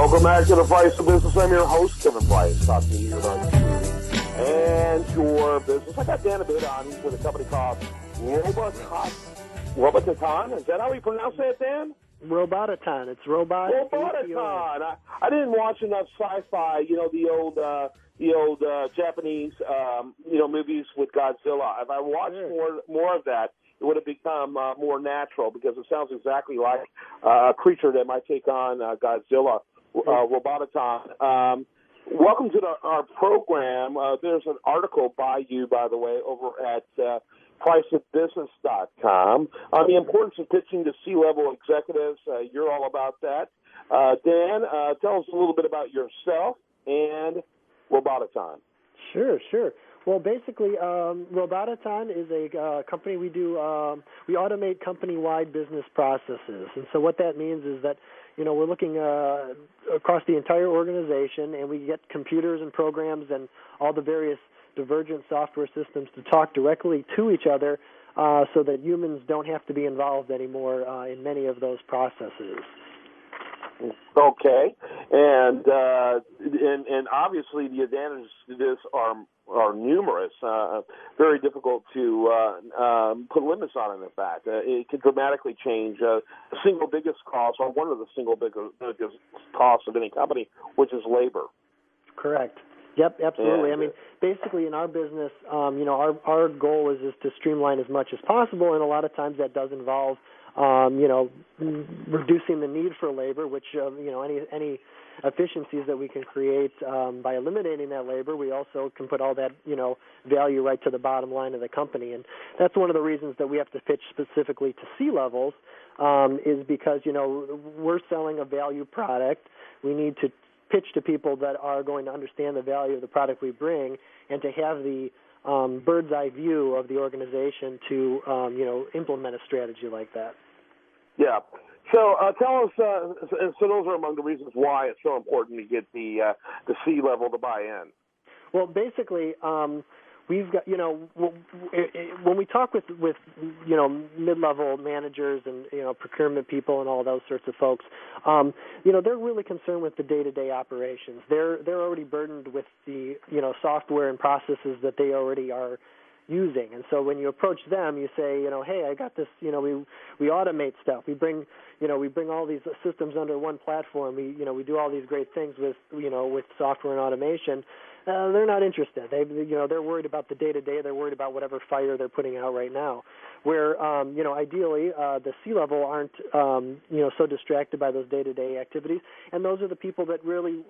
Welcome back to the Price of Business. I'm your host, Kevin Price, talking to you about you and your business. I got Dan Abbate on. He's with a company called Robotaton. Is that how we pronounce that, Dan? Robotaton. It's robot. Robotaton. I didn't watch enough sci-fi. You know, the old Japanese movies with Godzilla. If I watched more of that, it would have become more natural, because it sounds exactly like a creature that might take on Godzilla. Robotaton. Welcome to our program. There's an article by you, by the way, over at priceofbusiness.com on the importance of pitching to C-level executives. You're all about that. Dan, tell us a little bit about yourself and Robotaton. Sure. Well, basically, Robotaton is a company. We automate company-wide business processes. And so what that means is that, we're looking across the entire organization, and we get computers and programs and all the various divergent software systems to talk directly to each other, so that humans don't have to be involved anymore in many of those processes. Okay, and obviously the advantages to this are numerous. Very difficult to put limits on it. In fact, it can dramatically change the single biggest cost, or one of the single biggest costs of any company, which is labor. Correct. Yep, absolutely. I mean, basically in our business, our goal is to streamline as much as possible, and a lot of times that does involve reducing the need for labor, which, any efficiencies that we can create by eliminating that labor, we also can put all that, value right to the bottom line of the company. And that's one of the reasons that we have to pitch specifically to C-levels, is because, we're selling a value product. We need to pitch to people that are going to understand the value of the product we bring, and to have the bird's eye view of the organization to, implement a strategy like that. Yeah. So tell us, so those are among the reasons why it's so important to get the C-level to buy in. Well, basically, we've got, when we talk with mid-level managers and, procurement people and all those sorts of folks, they're really concerned with the day-to-day operations. They're already burdened with the, software and processes that they already are using. And so when you approach them, you say, hey, I got this, we automate stuff. We bring all these systems under one platform. We do all these great things with software and automation. They're not interested. They're worried about the day-to-day. They're worried about whatever fire they're putting out right now. Where, ideally, the C-level aren't, so distracted by those day-to-day activities. And those are the people that really,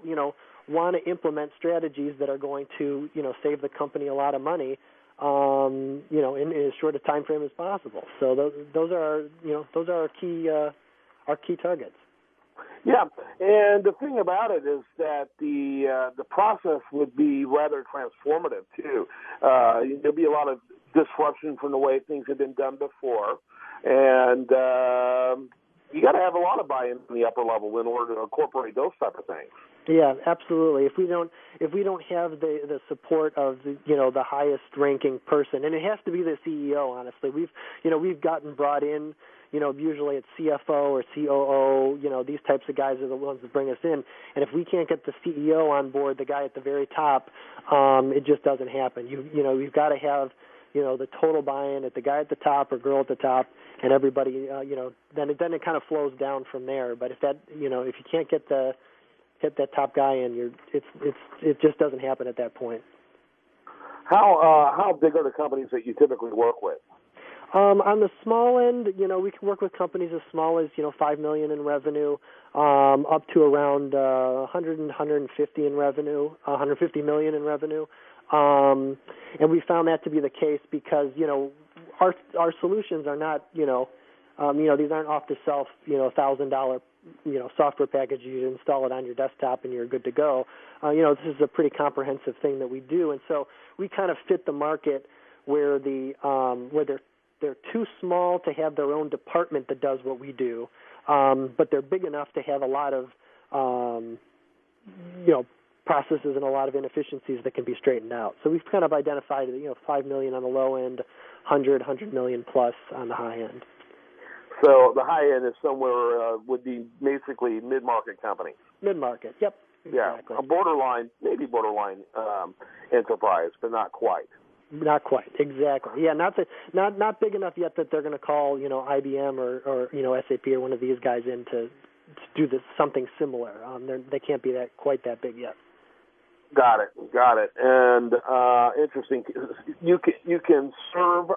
want to implement strategies that are going to, save the company a lot of money, in as short a time frame as possible. So those are our key targets. Yeah, and the thing about it is that the process would be rather transformative too. There'll be a lot of disruption from the way things have been done before, and you got to have a lot of buy-in from the upper level in order to incorporate those type of things. Yeah, absolutely. If we don't have the support of the highest ranking person, and it has to be the CEO. Honestly, we've gotten brought in. Usually it's CFO or COO. These types of guys are the ones that bring us in. And if we can't get the CEO on board, the guy at the very top, it just doesn't happen. You've got to have the total buy-in at the guy at the top or girl at the top, and everybody. Then it kind of flows down from there. But if that if you can't get that top guy in, it just doesn't happen at that point. How big are the companies that you typically work with? On the small end, we can work with companies as small as $5 million in revenue, up to around 150 in revenue, 150 million in revenue, and we found that to be the case because our solutions are not these aren't off the shelf $1,000 software package. You install it on your desktop and you're good to go. This is a pretty comprehensive thing that we do, and so we kind of fit the market where they're too small to have their own department that does what we do, but they're big enough to have a lot of processes and a lot of inefficiencies that can be straightened out. So we've kind of identified 5 million on the low end, 100 million plus on the high end. So the high end is somewhere would be basically mid-market company. Mid-market. Yep. Exactly. Yeah, maybe borderline enterprise, but not quite. Not quite, exactly. Yeah, not big enough yet that they're going to call IBM or SAP or one of these guys in to do something similar. They can't be quite that big yet. Got it. And interesting. You can serve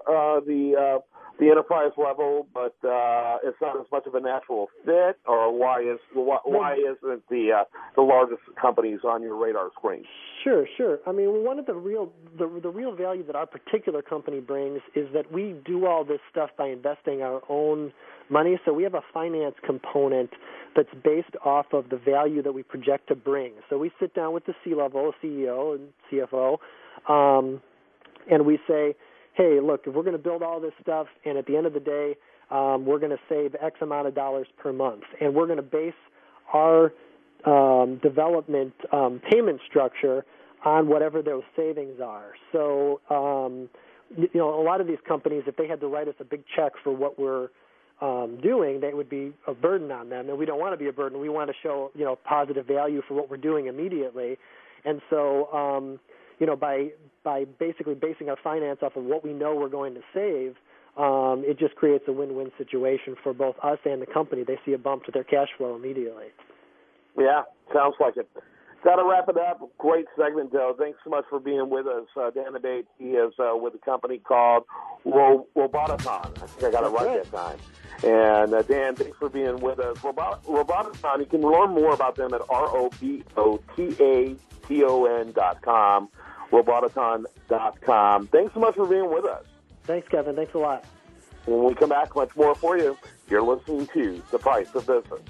the enterprise level, but it's not as much of a natural fit. Or why isn't the largest companies on your radar screen? Sure. I mean, one of the real value that our particular company brings is that we do all this stuff by investing our own money. So we have a finance component that's based off of the value that we project to bring. So we sit down with the C-level, CEO and CFO, and we say, hey, look, if we're going to build all this stuff, and at the end of the day, we're going to save X amount of dollars per month, and we're going to base our development payment structure on whatever those savings are. So, a lot of these companies, if they had to write us a big check for what we're doing, that would be a burden on them, and we don't want to be a burden. We want to show, positive value for what we're doing immediately. And so, by basically basing our finance off of what we know we're going to save, it just creates a win-win situation for both us and the company. They see a bump to their cash flow immediately. Yeah, sounds like it. Got to wrap it up. Great segment, Joe. Thanks so much for being with us. Dan Abbate, he is with a company called Robotathon. I think I got it right that time. And Dan, thanks for being with us. Robotathon, you can learn more about them at robotathon.com, robotathon.com. Thanks so much for being with us. Thanks, Kevin. Thanks a lot. When we come back, much more for you. You're listening to The Price of Business.